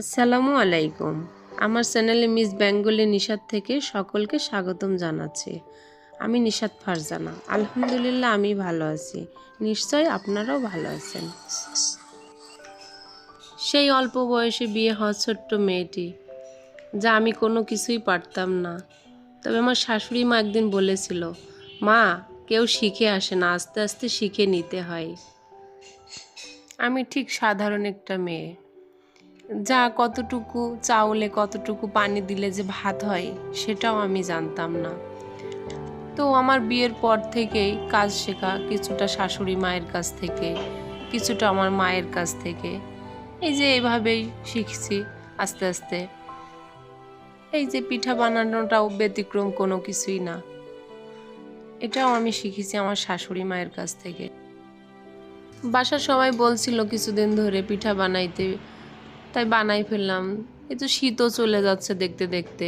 আসসালামু আলাইকুম। আমার চ্যানেলে মিস বেঙ্গলি নিশাত থেকে সকলকে স্বাগতম জানাচ্ছি। আমি নিশাত ফারজানা। আলহামদুলিল্লাহ আমি ভালো আছি। নিশ্চয় আপনারাও ভালো আছেন। সেই অল্প বয়সে বিয়ে হওয়া ছোট্ট মেয়েটি, যা আমি কোনো কিছুই পারতাম না। তবে আমার শাশুড়ি মা একদিন বলেছিল, মা, কেউ শিখে আসে না, আস্তে আস্তে শিখে নিতে হয়। আমি ঠিক সাধারণ একটা মেয়ে, যা কতটুকু চাউলে কতটুকু পানি দিলে যে ভাত হয় সেটাও আমি জানতাম না। তো আমার বিয়ের পর থেকেই কাজ শেখা, কিছুটা শাশুড়ি মায়ের কাছ থেকে, কিছুটা আমার মায়ের কাছ থেকে, এই যে এইভাবেই শিখছি আস্তে আস্তে। এই যে পিঠা বানানোটাও ব্যতিক্রম কোনো কিছুই না, এটাও আমি শিখেছি আমার শাশুড়ি মায়ের কাছ থেকে। বাসার সবাই বলছিল কিছুদিন ধরে পিঠা বানাইতে, তাই বানাই ফেললাম। এই তো শীতও চলে যাচ্ছে দেখতে দেখতে।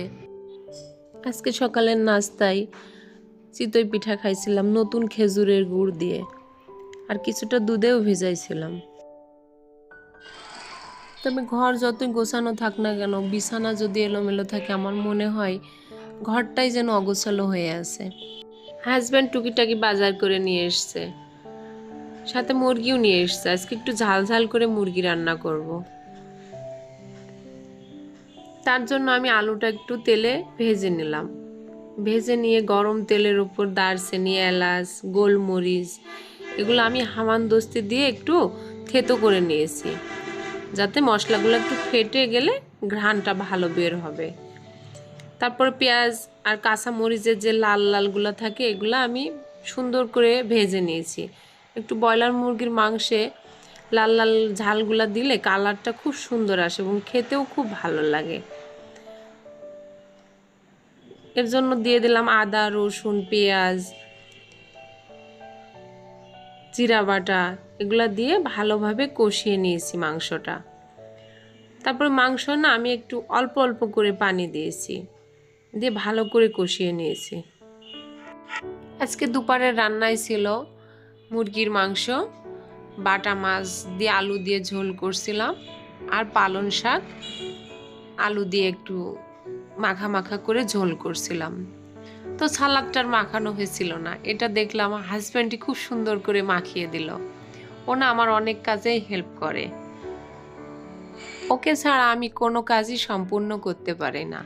আজকে সকালের নাস্তায় চিতই পিঠা খাইছিলাম নতুন খেজুরের গুড় দিয়ে, আর কিছুটা দুধেও ভিজাইছিলাম। তবে ঘর যতই গোছানো থাক না কেন, বিছানা যদি এলোমেলো থাকে, আমার মনে হয় ঘরটাই যেন অগোছালো হয়ে আছে। হাজব্যান্ড টুকিটাকি বাজার করে নিয়ে এসছে, সাথে মুরগিও নিয়ে এসছে। আজকে একটু ঝাল ঝাল করে মুরগি রান্না করব। তার জন্য আমি আলুটা একটু তেলে ভেজে নিলাম। ভেজে নিয়ে গরম তেলের উপর দারচিনি, এলাচ, গোলমরিচ এগুলো আমি হামানদস্তি দিয়ে একটু থেতো করে নিয়েছি, যাতে মশলাগুলো একটু ফেটে গেলে ঘ্রাণটা ভালো বের হবে। তারপর পেঁয়াজ আর কাঁচা মরিচের যে লাল লালগুলো থাকে এগুলো আমি সুন্দর করে ভেজে নিয়েছি। একটু ব্রয়লার মুরগির মাংসে লাল লাল ঝালগুলা দিলে কালারটা খুব সুন্দর আসে এবং খেতেও খুব ভালো লাগে। এর জন্য দিয়ে দিলাম আদা, রসুন, পেঁয়াজ, জিরা বাটা, এগুলা দিয়ে ভালোভাবে কষিয়ে নিয়েছি মাংসটা। তারপরে মাংস না আমি একটু অল্প অল্প করে পানি দিয়েছি, দিয়ে ভালো করে কষিয়ে নিয়েছি। আজকে দুপুরের রান্নায় ছিল মুরগির মাংস, বাটা মাছ দিয়ে আলু দিয়ে ঝোল করছিলাম, আর পালং শাক আলু দিয়ে একটু মাখা মাখা করে ঝোল করছিলাম। তো সালাদটার মাখানো হয়েছিল না, এটা দেখলাম হাজব্যান্ডই খুব সুন্দর করে মাখিয়ে দিল। ও না আমার অনেক কাজেই হেল্প করে, ওকে ছাড়া আমি কোনো কাজই সম্পূর্ণ করতে পারি না।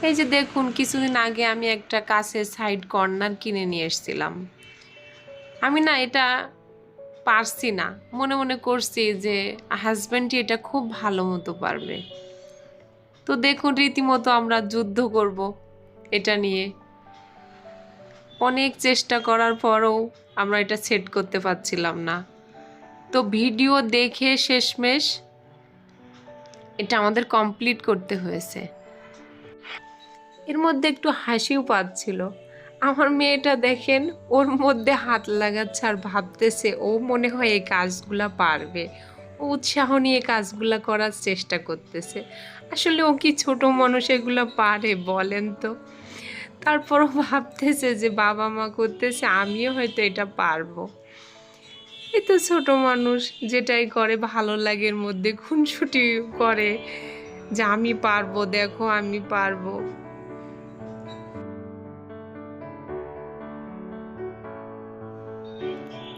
এই যে দেখুন, কিছুদিন আগে আমি একটা কাছের সাইড কর্নার কিনে নিয়ে এসেছিলাম। আমি না এটা পারছি না, মনে মনে করছি যে হাজব্যান্ডই এটা খুব ভালো মতো পারবে। তো দেখুন, রীতিমতো আমরা যুদ্ধ করব এটা নিয়ে। অনেক চেষ্টা করার পরও আমরা এটা সেট করতে পারছিলাম না। তো ভিডিও দেখে শেষমেশ এটা আমাদের কমপ্লিট করতে হয়েছে। এর মধ্যে একটু হাসিও পাচ্ছিল। আমার মেয়েটা দেখেন, ওর মধ্যে হাত লাগাচ্ছে আর ভাবতেছে ও মনে হয় এই কাজগুলা পারবে। ও উৎসাহ নিয়ে কাজগুলা করার চেষ্টা করতেছে। আসলে ও কি ছোট মানুষ এগুলো পারে বলেন তো? তারপরও ভাবতেছে যে বাবা মা করতেছে, আমিও হয়তো এটা পারবো। এই তো ছোট মানুষ, যেটাই করে ভালো লাগে, এর মধ্যে খুনসুটি করে যে আমি পারবো, দেখো আমি পারবো।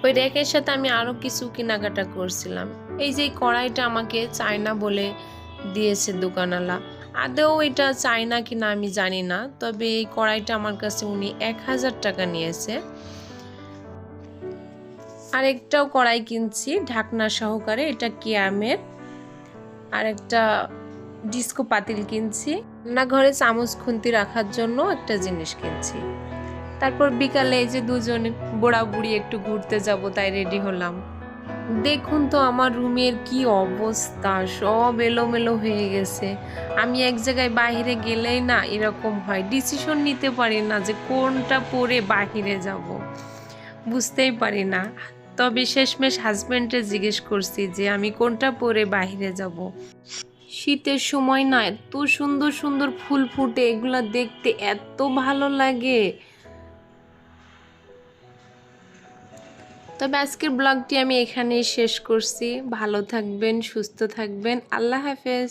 ওই র্যাকের সাথে আমি আরো কিছু কেনাকাটা করছিলাম। এই যে কড়াইটা আমাকে চায়না বলে দিয়েছে দোকানওয়ালা, আদৌ এটা চায়না কিনা আমি জানি না, তবে এই কড়াইটা আমার কাছে উনি 1000 টাকা নিয়েছে। আর একটাও কড়াই কিনছি ঢাকনা সহকারে, এটা কিয়ামের। আর একটা ডিস্কো পাতিল কিনছি। রান্নাঘরে চামচ খুন্তি রাখার জন্য একটা জিনিস কিনছি। তারপর বিকালে এই যে দুজনে বুড়া বুড়ি একটু ঘুরতে যাব, তাই রেডি হলাম। দেখুন তো আমার রুমের কি অবস্থা, সব এলোমেলো হয়ে গেছে। আমি এক জায়গায় বাইরে গেলেই না এরকম হয়, ডিসিশন নিতে পারি না যে কোনটা পরে বাইরে যাব, বুঝতেই পারি না। তবে শেষমেশ হাজব্যান্ডে জিজ্ঞেস করছি যে আমি কোনটা পরে বাইরে যাব। শীতের সময় না এত সুন্দর সুন্দর ফুল ফুটে, এগুলা দেখতে এত ভালো লাগে। তবে আজকের ব্লগটি আমি এখানেই শেষ করছি। ভালো থাকবেন, সুস্থ থাকবেন। আল্লাহ হাফেজ।